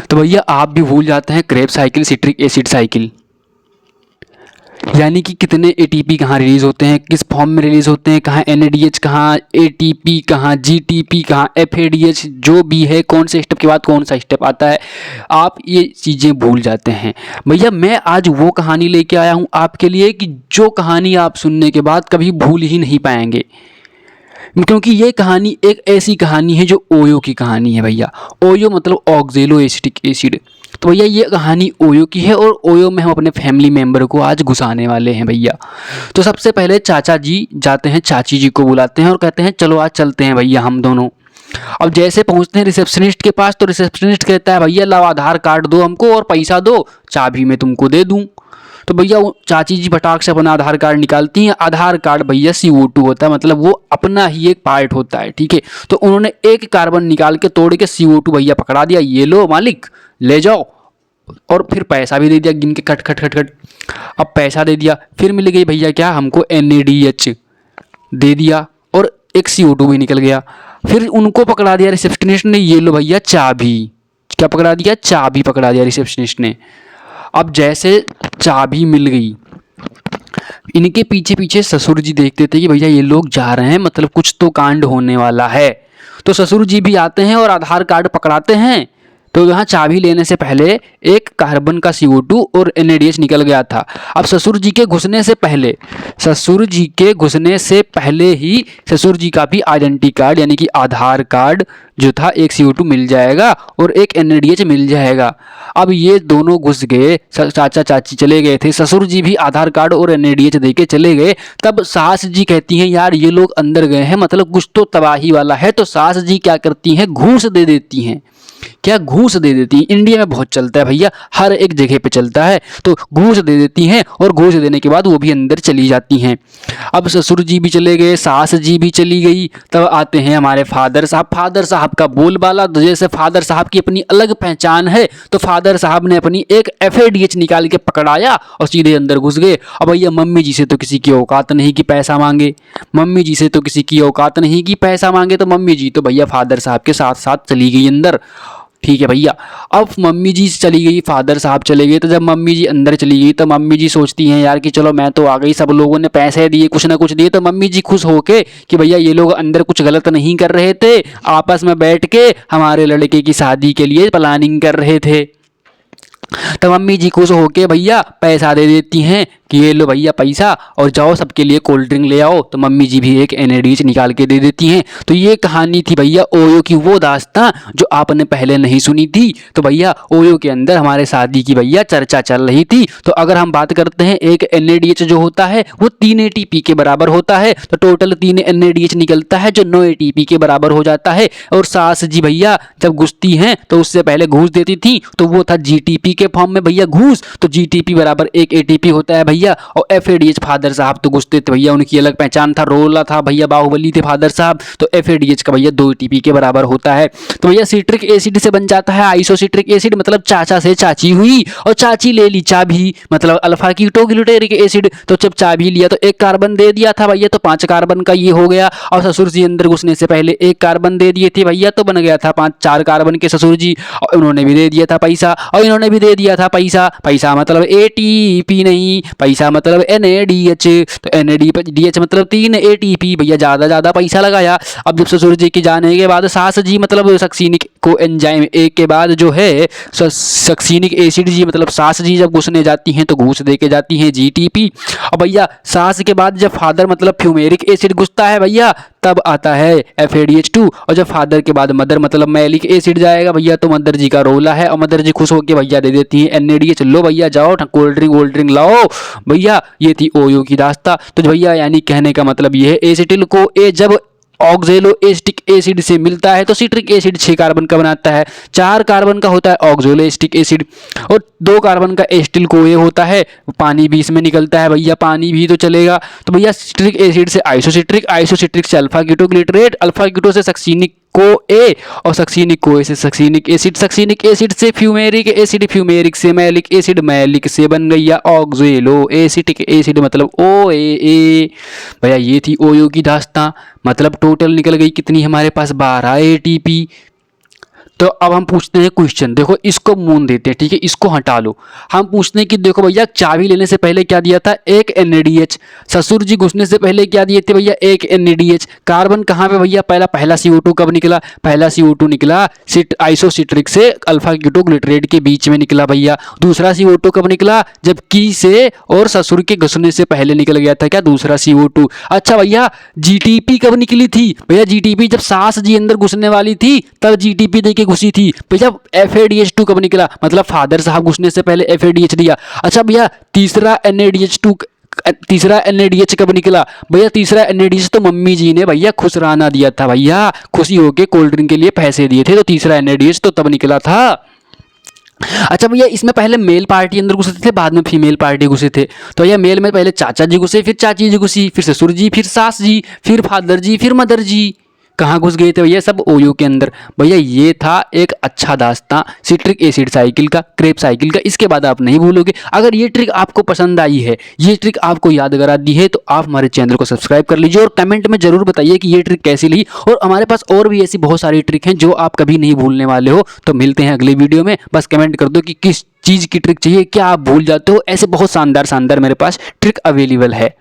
तो भैया आप भी भूल जाते हैं Krebs cycle, citric acid cycle, यानी कि कितने एटीपी कहाँ रिलीज होते हैं, किस फॉर्म में रिलीज होते हैं, कहाँ एनएडीएच, कहाँ एटीपी, कहाँ जीटीपी, कहाँ एफएडीएच, जो भी है, कौन से स्टेप के बाद कौन सा स्टेप आता है, आप ये चीज़ें भूल जाते हैं। भैया मैं आज वो कहानी लेके आया हूँ आपके लिए कि जो कहानी आप सुनने के बाद कभी भूल ही नहीं पाएंगे, क्योंकि ये कहानी एक ऐसी कहानी है जो ओयो की कहानी है भैया। ओयो मतलब ऑक्जेलो एसिटिक एसिड। तो भैया ये कहानी ओयो की है और ओयो में हम अपने फैमिली मेम्बर को आज घुसाने वाले हैं भैया। तो सबसे पहले चाचा जी जाते हैं, चाची जी को बुलाते हैं और कहते हैं चलो आज चलते हैं भैया हम दोनों। अब जैसे पहुंचते हैं रिसेप्शनिस्ट के पास, तो रिसेप्शनिस्ट कहता है भैया लाओ आधार कार्ड दो हमको और पैसा दो, चाबी मैं तुमको दे दूँ। तो भैया वो चाची जी फटाक से अपना आधार कार्ड निकालती हैं। आधार कार्ड भैया CO2 होता है, मतलब वो अपना ही एक पार्ट होता है, ठीक है। तो उन्होंने एक कार्बन निकाल के तोड़ के CO2 भैया पकड़ा दिया, ये लो मालिक ले जाओ, और फिर पैसा भी दे दिया गिन के खट खट खट खट। अब पैसा दे दिया, फिर मिल गई भैया क्या हमको NADH दे दिया और एक CO2 भी निकल गया। फिर उनको पकड़ा दिया रिसेप्शनिस्ट ने, ये लो भैया चाबी। क्या पकड़ा दिया? चाबी पकड़ा दिया रिसेप्शनिस्ट ने। अब जैसे चाबी मिल गई, इनके पीछे पीछे ससुर जी देखते थे कि भैया ये लोग जा रहे हैं, मतलब कुछ तो कांड होने वाला है। तो ससुर जी भी आते हैं और आधार कार्ड पकड़ाते हैं। तो यहाँ चाबी लेने से पहले एक कार्बन का CO2 और NADH निकल गया था। अब ससुर जी के घुसने से पहले, ससुर जी के घुसने से पहले ही ससुर जी का भी आइडेंटिटी कार्ड यानी कि आधार कार्ड जो था, एक CO2 मिल जाएगा और एक NADH मिल जाएगा। अब ये दोनों घुस गए, चाचा चाची चले गए थे, ससुर जी भी आधार कार्ड और NADH दे के चले गए। तब सास जी कहती हैं यार ये लोग अंदर गए हैं, मतलब कुछ तो तबाही वाला है। तो सास जी क्या करती हैं, घूस दे देती हैं। क्या घूस दे देती हैं? इंडिया में बहुत चलता है भैया, हर एक जगह पे चलता है। तो घूस दे देती हैं और घूस देने के बाद वो भी अंदर चली जाती हैं। अब ससुर जी भी चले गए, सास जी भी चली गई। तब आते हैं हमारे फादर साहब। फादर साहब का बोलबाला, जैसे फादर साहब की अपनी अलग पहचान है, तो फादर साहब ने अपनी एक FADH निकाल के पकड़ाया और सीधे अंदर घुस गए। अब भैया मम्मी जी से तो किसी की औकात नहीं कि पैसा मांगे, मम्मी जी से तो किसी की औकात नहीं कि पैसा मांगे। तो मम्मी जी तो भैया फादर साहब के साथ साथ चली गई अंदर, ठीक है भैया। अब मम्मी जी चली गई, फादर साहब चले गए। तो जब मम्मी जी अंदर चली गई तो मम्मी जी सोचती हैं यार कि चलो मैं तो आ गई, सब लोगों ने पैसे दिए, कुछ ना कुछ दिए, तो मम्मी जी खुश होके कि भैया ये लोग अंदर कुछ गलत नहीं कर रहे थे, आपस में बैठ के हमारे लड़के की शादी के लिए प्लानिंग कर रहे थे। तो मम्मी जी खुश होके भैया पैसा दे देती हैं कि ये लो भैया पैसा और जाओ सबके लिए कोल्ड ड्रिंक ले आओ। तो मम्मी जी भी एक NADH निकाल के दे देती हैं। तो ये कहानी थी भैया ओयो की, वो दास्तां जो आपने पहले नहीं सुनी थी। तो भैया ओयो के अंदर हमारे शादी की भैया चर्चा चल रही थी। तो अगर हम बात करते हैं, एक NADH जो होता है वो 3 ATP के बराबर होता है। तो टोटल 3 NADH निकलता है जो 9 ATP के बराबर हो जाता है। और सास जी भैया जब घुसती हैं तो उससे पहले घूस देती थी, तो वो था GTP के फॉर्म में भैया घूस। तो GTP बराबर 1 ATP होता है भैया। और FADH फादर साहब तो घुसते थे भैया, उनकी अलग पहचान था, रोला था भैया, बाहुबली थे फादर साहब। तो FADH का भैया 2 ATP के बराबर होता है। तो भैया सिट्रिक एसिड से बन जाता है आइसोसिट्रिक एसिड, मतलब चाचा से चाची हुई और चाची ले ली चाबी, मतलब अल्फा कीटोग्लूटेरिक एसिड। तो जब चाबी लिया तो एक कार्बन दे दिया था भैया, तो 5 कार्बन का ये हो गया। और ससुर जी अंदर घुसने से पहले एक कार्बन दे दिए थे भैया, तो बन गया था 4 कार्बन के ससुर जी। और उन्होंने भी दे दिया था पैसा और इन्होंने भी दे दिया था पैसा। पैसा मतलब ATP नहीं, पैसा मतलब NADH। तो NADH मतलब 3 ATP भैया, ज़्यादा पैसा लगाया। अब जब ससुर जी के जाने के बाद सास जी मतलब सक्सीनिक को एंजाइम A के बाद जो है सक्सीनिक एसिड जी, मतलब सास जी जब घुसने जाती हैं तो घूस दे के जाती हैं GTP। अब भैया सास के बाद जब फादर मतलब फ्यूमेरिक एसिड घुसता है भैया, तब आता है FADH2। और जब फादर के बाद मदर मतलब मैलिक एसिड जाएगा भैया, तो मदर जी का रोला है और मदर जी खुश होकर भैया दे देती हैं NADH। लो भैया जाओ कोल्ड ड्रिंक लाओ भैया। ये थी ओयो की दास्तां। तो भैया यानी कहने का मतलब ये है, एसिटिल को जब ऑक्जेलो एसिटिक एसिड से मिलता है तो सिट्रिक एसिड 6 कार्बन का बनाता है, 4 कार्बन का होता है ऑक्जेलो एसिटिक एसिड और 2 कार्बन का एसिटिल को ये होता है। पानी भी इसमें निकलता है भैया, पानी भी तो चलेगा। तो भैया सिट्रिक एसिड से आइसोसिट्रिक, आइसोसिट्रिक से अल्फा कीटोग्लिसरेट, अल्फा कीटो से सक्सीनिक को ए और सक्सीनिक को ए से सक्सीनिक एसिड, सक्सीनिक एसिड से फ्यूमेरिक एसिड, फ्यूमेरिक से मैलिक एसिड, मैलिक से बन गई ऑक्जेलो एसिटिक एसिड मतलब OAA। भैया ये थी ओयो की दास्तां। मतलब टोटल निकल गई कितनी हमारे पास 12 ATP। तो अब हम पूछते हैं क्वेश्चन, देखो इसको मून देते हैं, ठीक है, इसको हटा लो। हम पूछते हैं कि देखो भैया चाबी लेने से पहले क्या दिया था, एक NaDH। ससुर जी घुसने से पहले क्या दिए थे भैया, एक NaDH। कार्बन कहाँ पे भैया, पहला CO2 कब निकला, पहला CO2 निकला आइसोसिट्रिक से अल्फा कीटोग्लिसराइड के बीच में निकला भैया। दूसरा CO2 कब निकला, जब की से और ससुर के घुसने से पहले निकल गया था क्या, दूसरा CO2। अच्छा भैया GTP कब निकली थी भैया, GTP जब सास जी अंदर घुसने वाली थी तब GTP देके घुसी थी भैया। FADH2 कब निकला, मतलब फादर साहब घुसने से पहले FADH दिया। अच्छा भैया तीसरा NaDH कब निकला भैया, तीसरा NaDH तो मम्मी जी ने भैया खुशराना दिया था भैया, खुशी होके कोल्ड ड्रिंक के लिए पैसे दिए थे, तो तीसरा NaDH तो तब निकला था। अच्छा भैया इसमें पहले मेल पार्टी अंदर घुसे थे, बाद में फीमेल पार्टी घुसे थे। तो भैया मेल में पहले चाचा जी घुसे, फिर चाची जी घुसी, फिर ससुर जी, फिर सास जी, फिर फादर जी, फिर मदर जी। कहाँ घुस गए थे भैया, सब ओयो के अंदर। भैया ये था एक अच्छा दास्तां सिट्रिक एसिड साइकिल का, क्रेब साइकिल का। इसके बाद आप नहीं भूलोगे। अगर ये ट्रिक आपको पसंद आई है, ये ट्रिक आपको याद करा दी है, तो आप हमारे चैनल को सब्सक्राइब कर लीजिए और कमेंट में जरूर बताइए कि ये ट्रिक कैसी लगी। और हमारे पास और भी ऐसी बहुत सारी ट्रिक हैं जो आप कभी नहीं भूलने वाले हो। तो मिलते हैं अगले वीडियो में। बस कमेंट कर दो कि किस चीज़ की ट्रिक चाहिए, क्या आप भूल जाते हो। ऐसे बहुत शानदार मेरे पास ट्रिक अवेलेबल है।